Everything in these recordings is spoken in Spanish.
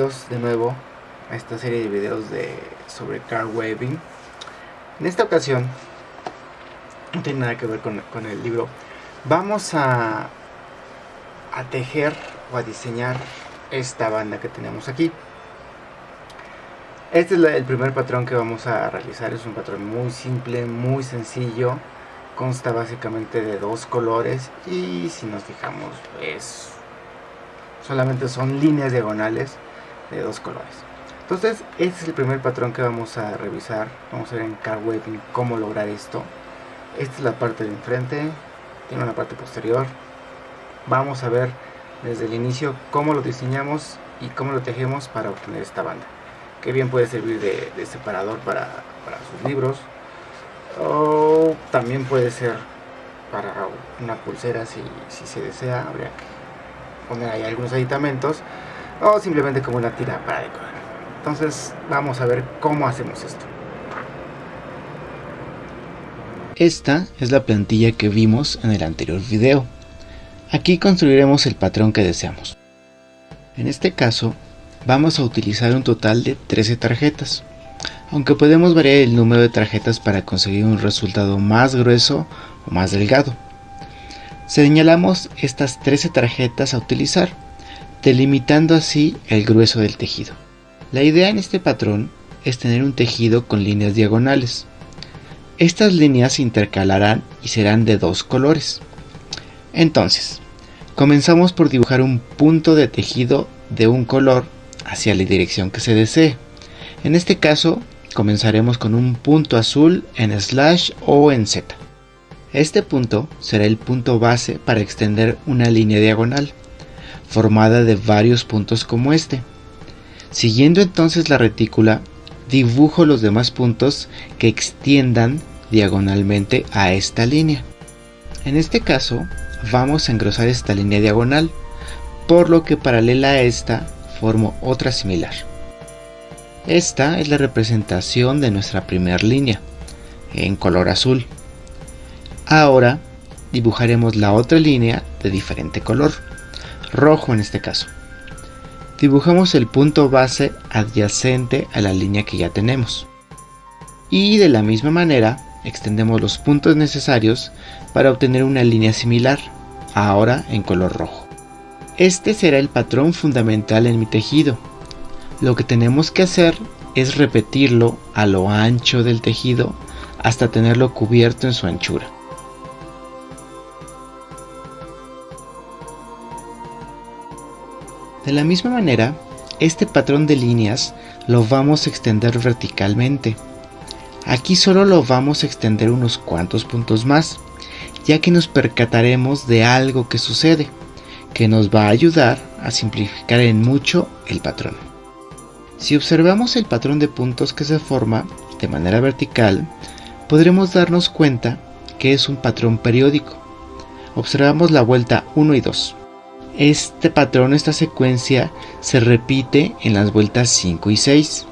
bienvenidos de nuevo a esta serie de videos sobre card weaving. En esta ocasión no tiene nada que ver con el libro. Vamos a tejer o a diseñar esta banda que tenemos aquí. Este es el primer patrón que vamos a realizar. Es un patrón muy simple, muy sencillo. Consta básicamente de 2 colores y si nos fijamos solamente son líneas diagonales de 2 colores. Entonces este es el primer patrón que vamos a revisar. Vamos a ver en card weaving cómo lograr esto. Esta es la parte de enfrente, tiene una parte posterior. Vamos a ver desde el inicio cómo lo diseñamos y cómo lo tejemos para obtener esta banda, que bien puede servir de separador para sus libros, o también puede ser para una pulsera si se desea. Habría que poner ahí algunos aditamentos, o simplemente como una tira para decorar. Entonces vamos a ver cómo hacemos esto. Esta es la plantilla que vimos en el anterior video. Aquí construiremos el patrón que deseamos. En este caso vamos a utilizar un total de 13 tarjetas, aunque podemos variar el número de tarjetas para conseguir un resultado más grueso o más delgado. Señalamos estas 13 tarjetas a utilizar, delimitando así el grueso del tejido. La idea en este patrón es tener un tejido con líneas diagonales. Estas líneas se intercalarán y serán de 2 colores. Entonces, comenzamos por dibujar un punto de tejido de un color hacia la dirección que se desee. En este caso, comenzaremos con un punto azul en slash o en Z. Este punto será el punto base para extender una línea diagonal, formada de varios puntos como este. Siguiendo entonces la retícula, dibujo los demás puntos que extiendan diagonalmente a esta línea. En este caso, vamos a engrosar esta línea diagonal, por lo que paralela a esta, formo otra similar. Esta es la representación de nuestra primera línea, en color azul. Ahora dibujaremos la otra línea de diferente color, rojo en este caso. Dibujamos el punto base adyacente a la línea que ya tenemos. Y de la misma manera, extendemos los puntos necesarios para obtener una línea similar, ahora en color rojo. Este será el patrón fundamental en mi tejido. Lo que tenemos que hacer es repetirlo a lo ancho del tejido hasta tenerlo cubierto en su anchura. De la misma manera, este patrón de líneas lo vamos a extender verticalmente. Aquí solo lo vamos a extender unos cuantos puntos más, ya que nos percataremos de algo que sucede, que nos va a ayudar a simplificar en mucho el patrón. Si observamos el patrón de puntos que se forma de manera vertical, podremos darnos cuenta que es un patrón periódico. Observamos la vuelta 1 y 2. Este patrón, esta secuencia, se repite en las vueltas 5 y 6.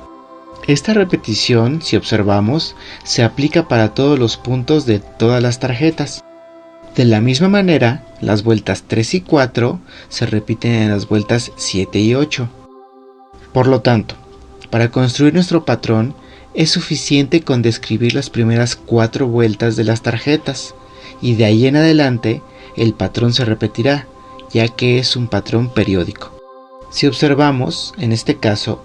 Esta repetición, si observamos, se aplica para todos los puntos de todas las tarjetas. De la misma manera, las vueltas 3 y 4 se repiten en las vueltas 7 y 8. Por lo tanto, para construir nuestro patrón, es suficiente con describir las primeras 4 vueltas de las tarjetas, y de ahí en adelante, el patrón se repetirá, ya que es un patrón periódico. Si observamos, en este caso,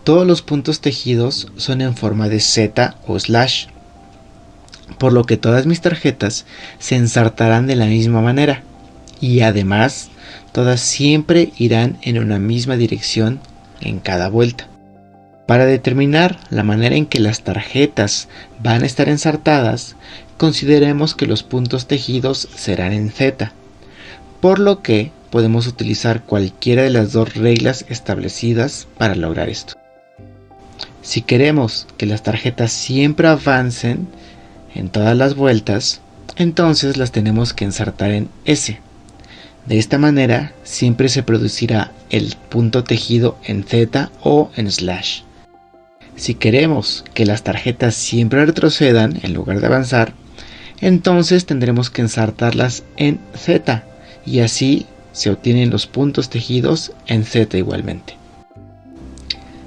todos los puntos tejidos son en forma de Z o slash, por lo que todas mis tarjetas se ensartarán de la misma manera, y además, todas siempre irán en una misma dirección en cada vuelta. Para determinar la manera en que las tarjetas van a estar ensartadas, consideremos que los puntos tejidos serán en Z, por lo que podemos utilizar cualquiera de las 2 reglas establecidas para lograr esto. Si queremos que las tarjetas siempre avancen en todas las vueltas, entonces las tenemos que ensartar en S. De esta manera siempre se producirá el punto tejido en Z o en slash. Si queremos que las tarjetas siempre retrocedan en lugar de avanzar, entonces tendremos que ensartarlas en Z, y así se obtienen los puntos tejidos en Z igualmente.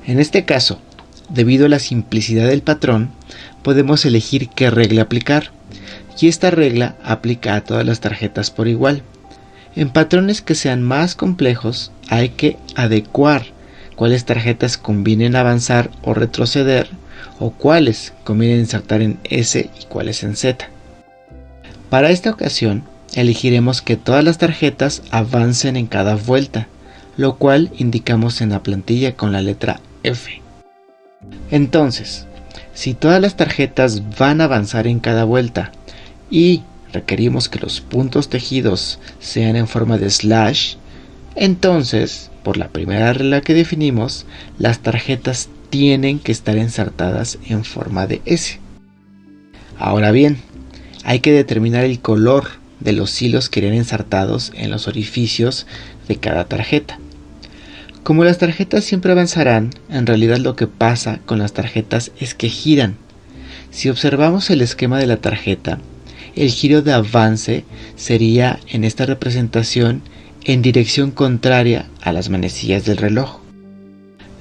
En este caso, debido a la simplicidad del patrón, podemos elegir qué regla aplicar, y esta regla aplica a todas las tarjetas por igual. En patrones que sean más complejos, hay que adecuar cuáles tarjetas convienen avanzar o retroceder, o cuáles conviene insertar en S y cuáles en Z. Para esta ocasión, elegiremos que todas las tarjetas avancen en cada vuelta, lo cual indicamos en la plantilla con la letra F. Entonces, si todas las tarjetas van a avanzar en cada vuelta y requerimos que los puntos tejidos sean en forma de slash, entonces, por la primera regla que definimos, las tarjetas tienen que estar insertadas en forma de S. Ahora bien, hay que determinar el color de los hilos que irán insertados en los orificios de cada tarjeta. Como las tarjetas siempre avanzarán, en realidad lo que pasa con las tarjetas es que giran. Si observamos el esquema de la tarjeta, el giro de avance sería en esta representación en dirección contraria a las manecillas del reloj.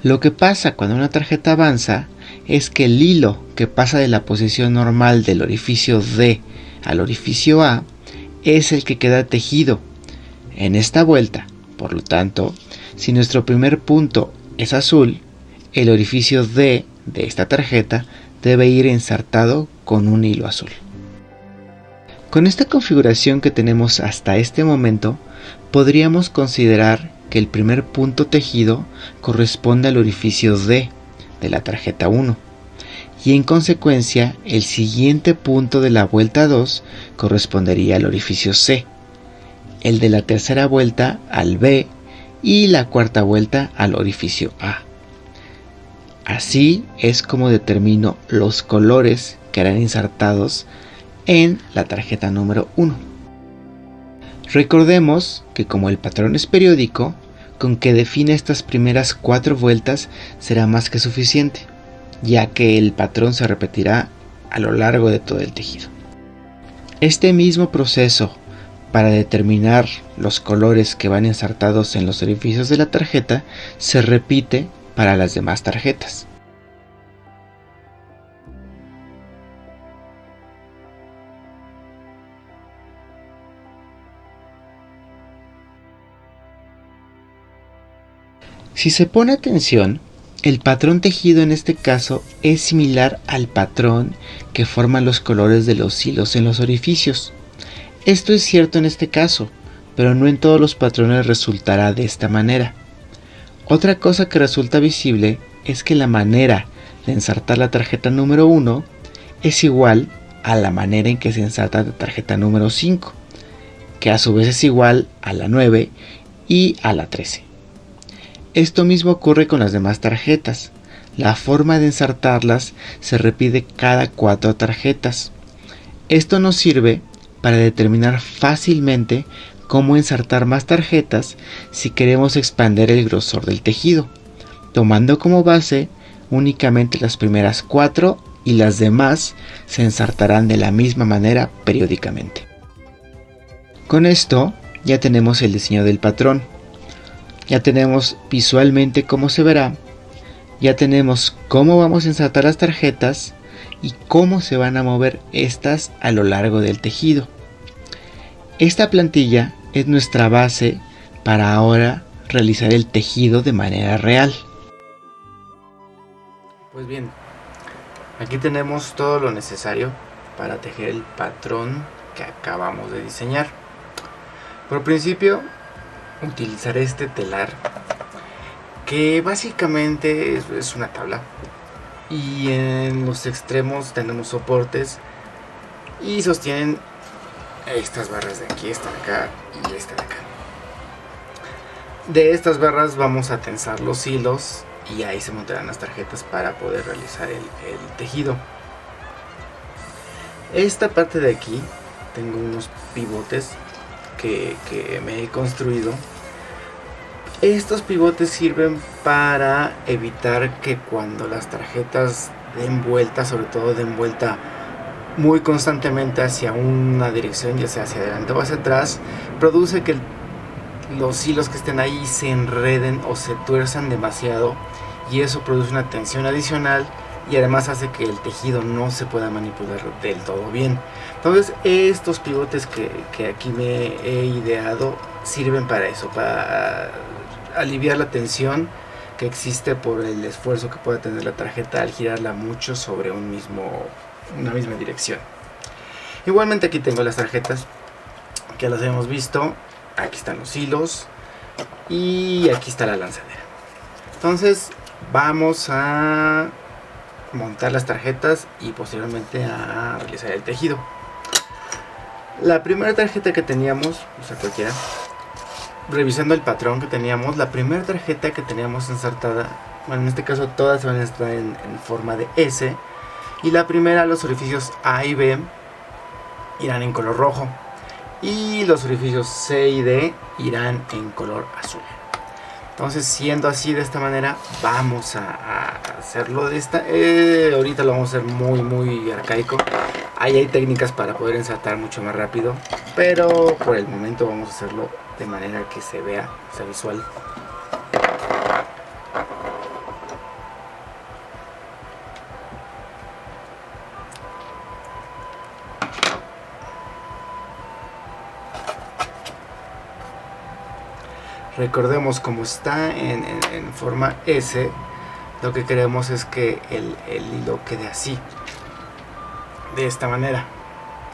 Lo que pasa cuando una tarjeta avanza es que el hilo que pasa de la posición normal del orificio D al orificio A es el que queda tejido en esta vuelta. Por lo tanto, si nuestro primer punto es azul, el orificio D de esta tarjeta debe ir insertado con un hilo azul. Con esta configuración que tenemos hasta este momento, podríamos considerar que el primer punto tejido corresponde al orificio D de la tarjeta 1 y en consecuencia el siguiente punto de la vuelta 2 correspondería al orificio C, el de la tercera vuelta al B y la cuarta vuelta al orificio A. Así es como determino los colores que harán insertados en la tarjeta número 1. Recordemos que como el patrón es periódico, con que define estas primeras 4 vueltas será más que suficiente, ya que el patrón se repetirá a lo largo de todo el tejido. Este mismo proceso para determinar los colores que van insertados en los orificios de la tarjeta se repite para las demás tarjetas. Si se pone atención, el patrón tejido en este caso es similar al patrón que forman los colores de los hilos en los orificios. Esto es cierto en este caso, pero no en todos los patrones resultará de esta manera. Otra cosa que resulta visible es que la manera de insertar la tarjeta número 1 es igual a la manera en que se inserta la tarjeta número 5, que a su vez es igual a la 9 y a la 13. Esto mismo ocurre con las demás tarjetas. La forma de insertarlas se repite cada 4 tarjetas. Esto nos sirve para determinar fácilmente cómo insertar más tarjetas si queremos expandir el grosor del tejido, tomando como base únicamente las primeras 4 y las demás se insertarán de la misma manera periódicamente. Con esto ya tenemos el diseño del patrón. Ya tenemos visualmente cómo se verá, ya tenemos cómo vamos a insertar las tarjetas y cómo se van a mover estas a lo largo del tejido. Esta plantilla es nuestra base para ahora realizar el tejido de manera real. Pues bien, aquí tenemos todo lo necesario para tejer el patrón que acabamos de diseñar. Por principio, utilizaré este telar que básicamente es una tabla y en los extremos tenemos soportes y sostienen estas barras de aquí, esta de acá y esta de acá. De estas barras vamos a tensar los hilos y ahí se montarán las tarjetas para poder realizar el tejido. Esta parte de aquí tengo unos pivotes que me he construido. Estos pivotes sirven para evitar que cuando las tarjetas den vuelta, sobre todo den vuelta muy constantemente hacia una dirección, ya sea hacia adelante o hacia atrás, produce que los hilos que estén ahí se enreden o se tuerzan demasiado y eso produce una tensión adicional y además hace que el tejido no se pueda manipular del todo bien. Entonces estos pivotes que aquí me he ideado sirven para eso, para aliviar la tensión que existe por el esfuerzo que puede tener la tarjeta al girarla mucho sobre una misma dirección. Igualmente aquí tengo las tarjetas que las hemos visto. Aquí están los hilos y aquí está la lanzadera. Entonces vamos a montar las tarjetas y posteriormente a realizar el tejido. La primera tarjeta que teníamos, o sea cualquiera, revisando el patrón que teníamos, la primera tarjeta que teníamos ensartada, bueno, en este caso todas van a estar en forma de S, y la primera, los orificios A y B irán en color rojo y los orificios C y D irán en color azul. Entonces, siendo así, de esta manera, vamos a hacerlo de esta. Ahorita lo vamos a hacer muy arcaico. Ahí hay técnicas para poder ensartar mucho más rápido, pero por el momento vamos a hacerlo de manera que se vea, sea visual. Recordemos, como está en forma S, lo que queremos es que el hilo quede así, de esta manera,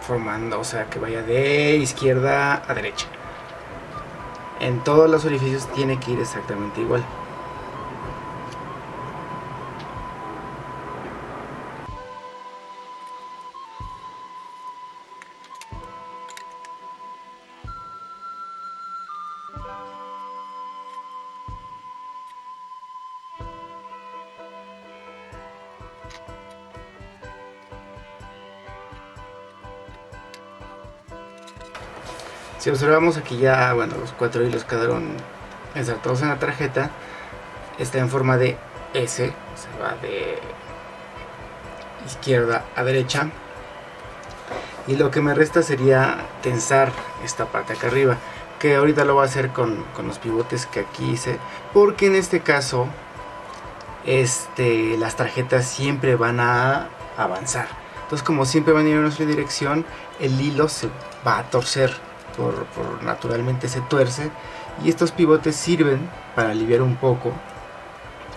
formando, o sea, que vaya de izquierda a derecha. En todos los orificios tiene que ir exactamente igual. Si observamos aquí ya, bueno, los 4 hilos quedaron ensartados en la tarjeta. Está en forma de S, se va de izquierda a derecha. Y lo que me resta sería tensar esta parte acá arriba, que ahorita lo voy a hacer con los pivotes que aquí hice, porque en este caso las tarjetas siempre van a avanzar. Entonces, como siempre van a ir en nuestra dirección, el hilo se va a torcer. Por naturalmente se tuerce, y estos pivotes sirven para aliviar un poco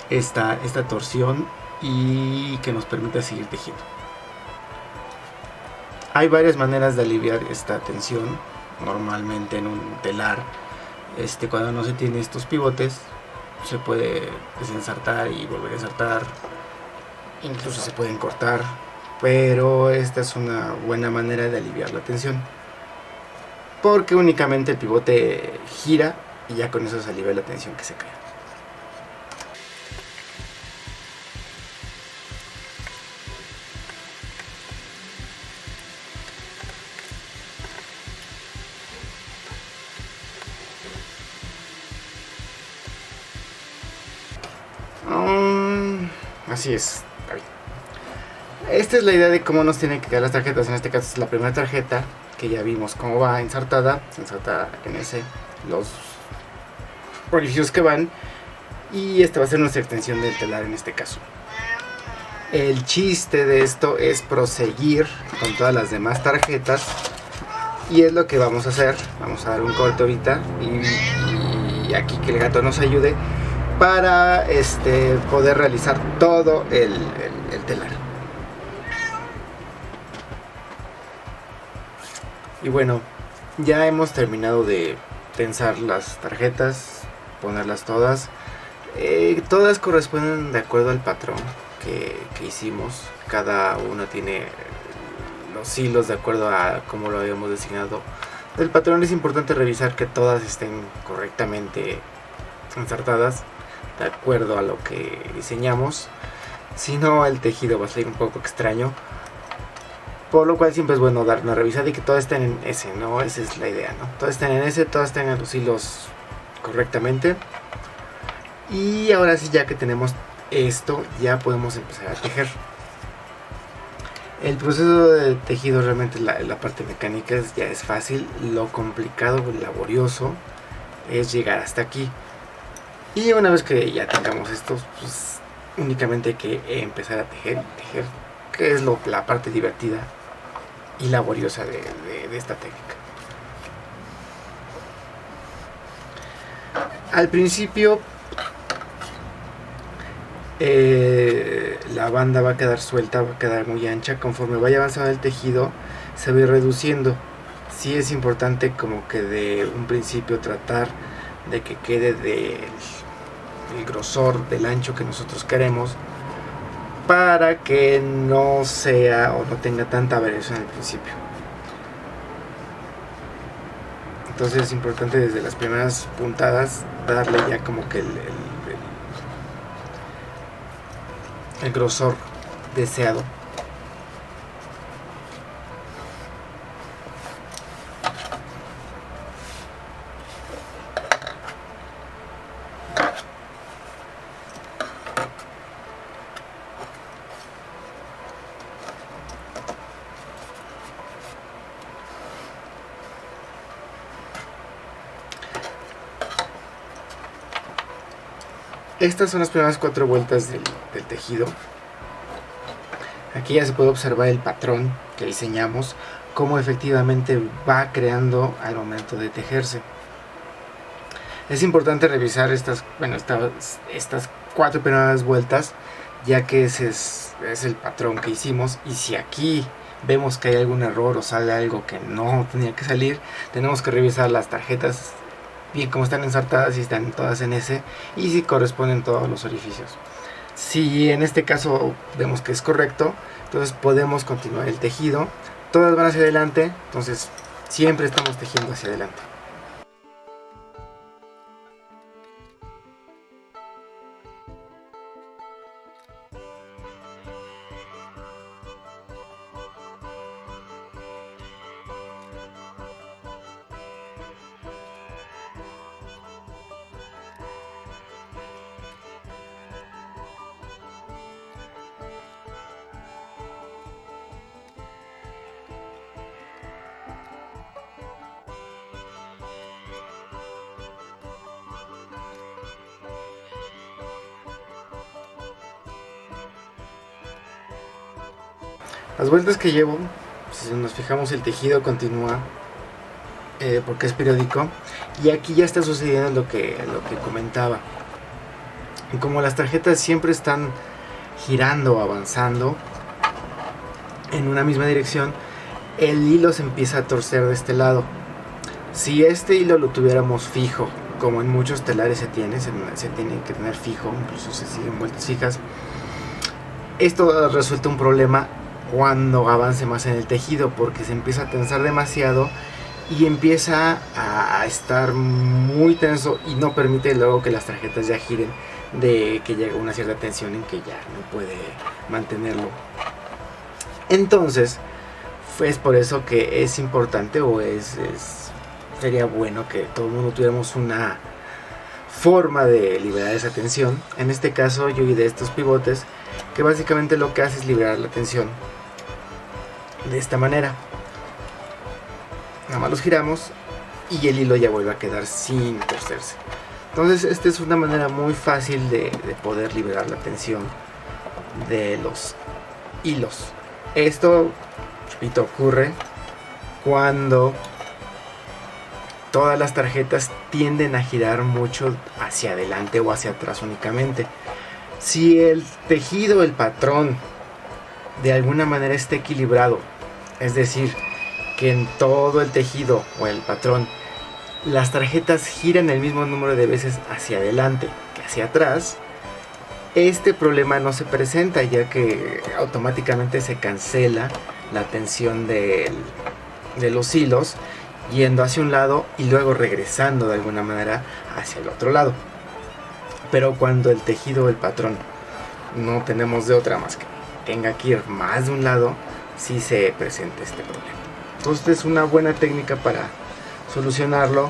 esta torsión y que nos permita seguir tejiendo. Hay varias maneras de aliviar esta tensión. Normalmente en un telar, cuando no se tiene estos pivotes, se puede desensartar y volver a ensartar, incluso se pueden cortar, pero esta es una buena manera de aliviar la tensión, porque únicamente el pivote gira y ya con eso se alivia la tensión que se crea. Así es. Esta es la idea de cómo nos tienen que quedar las tarjetas. En este caso es la primera tarjeta, que ya vimos cómo va ensartada en ese, los orificios que van, y esta va a ser nuestra extensión del telar en este caso. El chiste de esto es proseguir con todas las demás tarjetas, y es lo que vamos a hacer. Vamos a dar un corte ahorita y aquí que el gato nos ayude para poder realizar todo el telar. Y bueno, ya hemos terminado de tensar las tarjetas, ponerlas todas. Todas corresponden de acuerdo al patrón que hicimos. Cada una tiene los hilos de acuerdo a cómo lo habíamos designado. Del patrón es importante revisar que todas estén correctamente ensartadas de acuerdo a lo que diseñamos. Si no, el tejido va a salir un poco extraño. Por lo cual siempre es bueno dar una revisada y que todas estén en S, ¿no? Esa es la idea, ¿no? Todas estén en S, todas tengan los hilos correctamente. Y ahora sí, ya que tenemos esto, ya podemos empezar a tejer. El proceso de tejido, realmente la parte mecánica ya es fácil. Lo complicado y laborioso es llegar hasta aquí. Y una vez que ya tengamos esto, pues únicamente hay que empezar a tejer, que es la parte divertida y laboriosa de esta técnica. Al principio la banda va a quedar suelta, va a quedar muy ancha. Conforme vaya avanzando el tejido se va a ir reduciendo. Sí es importante como que de un principio tratar de que quede el grosor del ancho que nosotros queremos, para que no sea o no tenga tanta variación al principio. Entonces es importante desde las primeras puntadas darle ya como que el grosor deseado. Estas son las primeras 4 vueltas del tejido. Aquí ya se puede observar el patrón que diseñamos, cómo efectivamente va creando al momento de tejerse. Es importante revisar estas 4 primeras vueltas, ya que ese es el patrón que hicimos, y si aquí vemos que hay algún error o sale algo que no tenía que salir, tenemos que revisar las tarjetas bien como están ensartadas, si están todas en S y si corresponden todos los orificios. Si en este caso vemos que es correcto, entonces podemos continuar el tejido. Todas van hacia adelante, entonces siempre estamos tejiendo hacia adelante. Las vueltas que llevo, si nos fijamos, el tejido continúa porque es periódico, y aquí ya está sucediendo lo que comentaba. Como las tarjetas siempre están girando o avanzando en una misma dirección, el hilo se empieza a torcer de este lado. Si este hilo lo tuviéramos fijo, como en muchos telares se tiene que tener fijo, incluso se siguen vueltas fijas, esto resulta un problema cuando avance más en el tejido, porque se empieza a tensar demasiado y empieza a estar muy tenso y no permite luego que las tarjetas ya giren, de que llega una cierta tensión en que ya no puede mantenerlo. Entonces es por eso que es importante, o sería bueno que todo el mundo tuviéramos una forma de liberar esa tensión. En este caso yo ideé estos pivotes, que básicamente lo que hace es liberar la tensión de esta manera. Nada más los giramos y el hilo ya vuelve a quedar sin torcerse. Entonces esta es una manera muy fácil de poder liberar la tensión de los hilos. Esto, repito, ocurre cuando todas las tarjetas tienden a girar mucho hacia adelante o hacia atrás únicamente. Si el tejido, el patrón, de alguna manera está equilibrado, es decir, que en todo el tejido o el patrón las tarjetas giran el mismo número de veces hacia adelante que hacia atrás, este problema no se presenta, ya que automáticamente se cancela la tensión de los hilos yendo hacia un lado y luego regresando de alguna manera hacia el otro lado. Pero cuando el tejido o el patrón no tenemos de otra más que tenga que ir más de un lado, sí se presenta este problema. Entonces es una buena técnica para solucionarlo.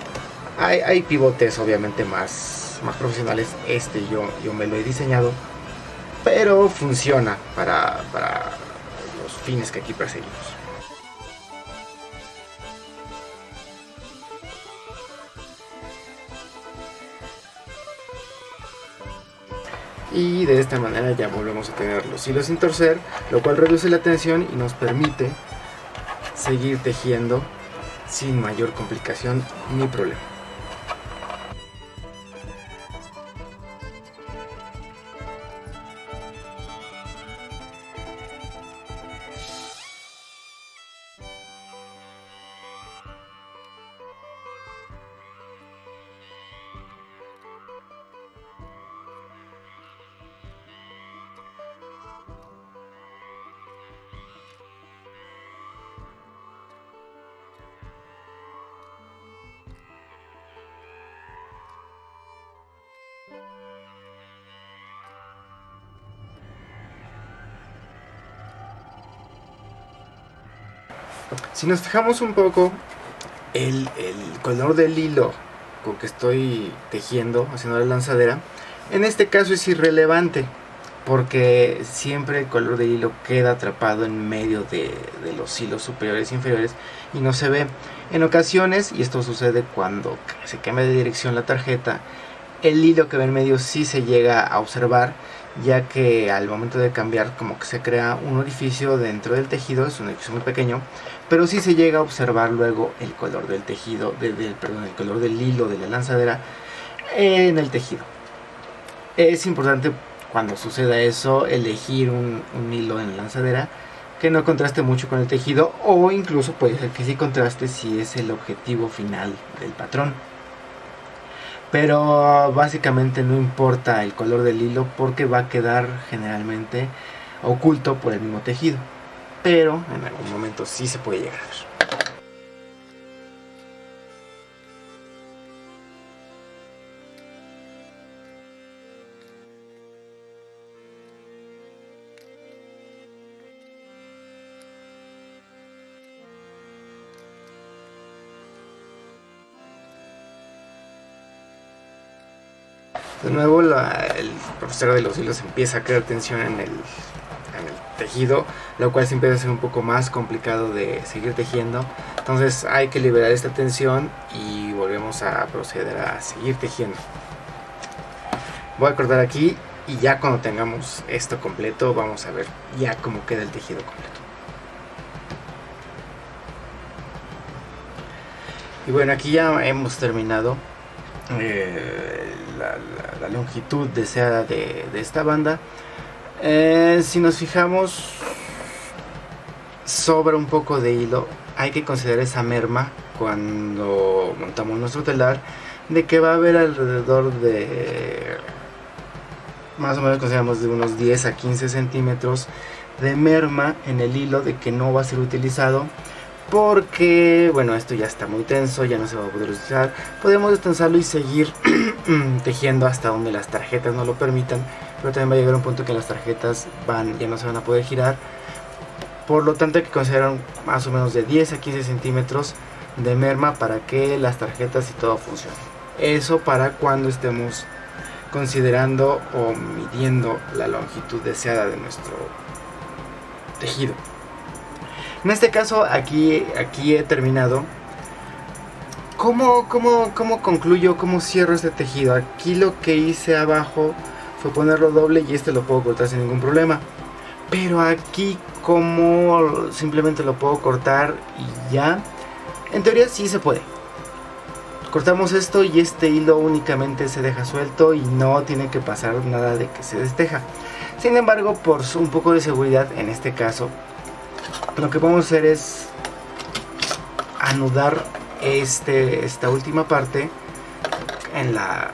Hay pivotes obviamente más profesionales. Yo me lo he diseñado, pero funciona para los fines que aquí perseguimos. y de esta manera ya volvemos a tener los hilos sin torcer, lo cual reduce la tensión y nos permite seguir tejiendo sin mayor complicación ni problema. Si nos fijamos un poco, el color del hilo con que estoy tejiendo, haciendo la lanzadera, en este caso es irrelevante, porque siempre el color del hilo queda atrapado en medio de los hilos superiores e inferiores y no se ve. En ocasiones, y esto sucede cuando se cambia de dirección la tarjeta, el hilo que va en medio sí se llega a observar, ya que al momento de cambiar como que se crea un orificio dentro del tejido, es un orificio muy pequeño, pero sí se llega a observar luego el color del tejido, el color del hilo de la lanzadera en el tejido. Es importante cuando suceda eso elegir un hilo en la lanzadera que no contraste mucho con el tejido, o incluso puede ser que sí contraste si es el objetivo final del patrón. Pero básicamente no importa el color del hilo porque va a quedar generalmente oculto por el mismo tejido, pero en algún momento sí se puede llegar a ver. De nuevo el profesor de los hilos empieza a crear tensión en el tejido, lo cual siempre va a ser un poco más complicado de seguir tejiendo. Entonces hay que liberar esta tensión y volvemos a proceder a seguir tejiendo. Voy a cortar aquí y ya cuando tengamos esto completo vamos a ver ya cómo queda el tejido completo. Y bueno, aquí ya hemos terminado la longitud deseada de esta banda. Si nos fijamos, sobra un poco de hilo. Hay que considerar esa merma cuando montamos nuestro telar, de que va a haber alrededor de, más o menos consideramos, de unos 10 a 15 centímetros de merma en el hilo, de que no va a ser utilizado, porque bueno, esto ya está muy tenso, ya no se va a poder utilizar. Podemos destensarlo y seguir tejiendo hasta donde las tarjetas no lo permitan, pero también va a llegar un punto que las tarjetas ya no se van a poder girar. Por lo tanto hay que considerar más o menos de 10 a 15 centímetros de merma para que las tarjetas y todo funcione. Eso para cuando estemos considerando o midiendo la longitud deseada de nuestro tejido. En este caso aquí he terminado. ¿Cómo concluyo? ¿Cómo cierro este tejido? Aquí lo que hice abajo fue ponerlo doble y este lo puedo cortar sin ningún problema. Pero aquí, ¿cómo simplemente lo puedo cortar y ya? En teoría sí se puede. Cortamos esto y este hilo únicamente se deja suelto y no tiene que pasar nada de que se desteja. Sin embargo, por un poco de seguridad en este caso, lo que podemos hacer es anudar esta última parte en la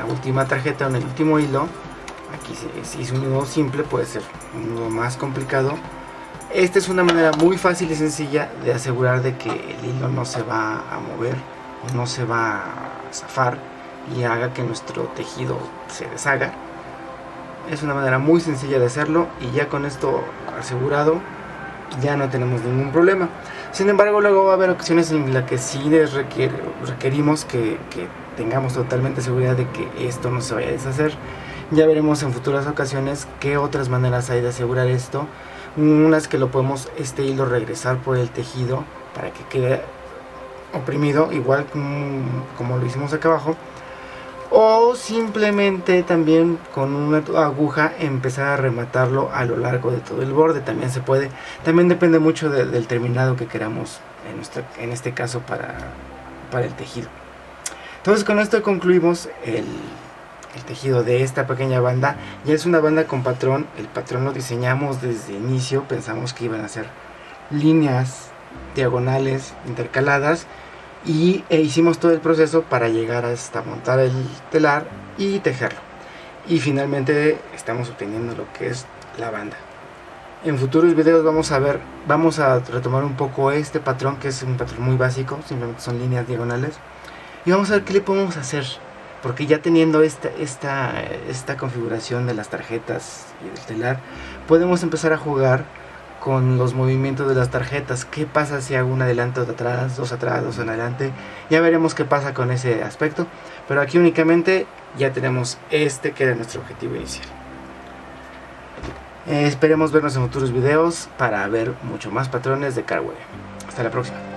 última tarjeta, en el último hilo. Aquí si es un nudo simple, puede ser un nudo más complicado. Esta es una manera muy fácil y sencilla de asegurar de que el hilo no se va a mover o no se va a zafar y haga que nuestro tejido se deshaga. Es una manera muy sencilla de hacerlo y ya con esto asegurado ya no tenemos ningún problema. Sin embargo, luego va a haber ocasiones en las que sí requerimos que tengamos totalmente seguridad de que esto no se vaya a deshacer. Ya veremos en futuras ocasiones qué otras maneras hay de asegurar esto. Unas que lo podemos este hilo regresar por el tejido para que quede oprimido, igual como lo hicimos acá abajo. o simplemente también con una aguja empezar a rematarlo a lo largo de todo el borde. También se puede, también depende mucho del terminado que queramos en este caso para el tejido. Entonces con esto concluimos el tejido de esta pequeña banda. Ya es una banda con patrón. El patrón lo diseñamos desde el inicio, pensamos que iban a ser líneas diagonales intercaladas y hicimos todo el proceso para llegar hasta montar el telar y tejerlo, y finalmente estamos obteniendo lo que es la banda. En futuros videos vamos a retomar un poco este patrón, que es un patrón muy básico, simplemente son líneas diagonales, y vamos a ver qué le podemos hacer, porque ya teniendo esta configuración de las tarjetas y del telar, podemos empezar a jugar con los movimientos de las tarjetas. ¿Qué pasa si hago un adelanto de atrás, dos en adelante? Ya veremos qué pasa con ese aspecto, pero aquí únicamente ya tenemos que era nuestro objetivo inicial. Esperemos vernos en futuros videos para ver mucho más patrones de Carware. Hasta la próxima.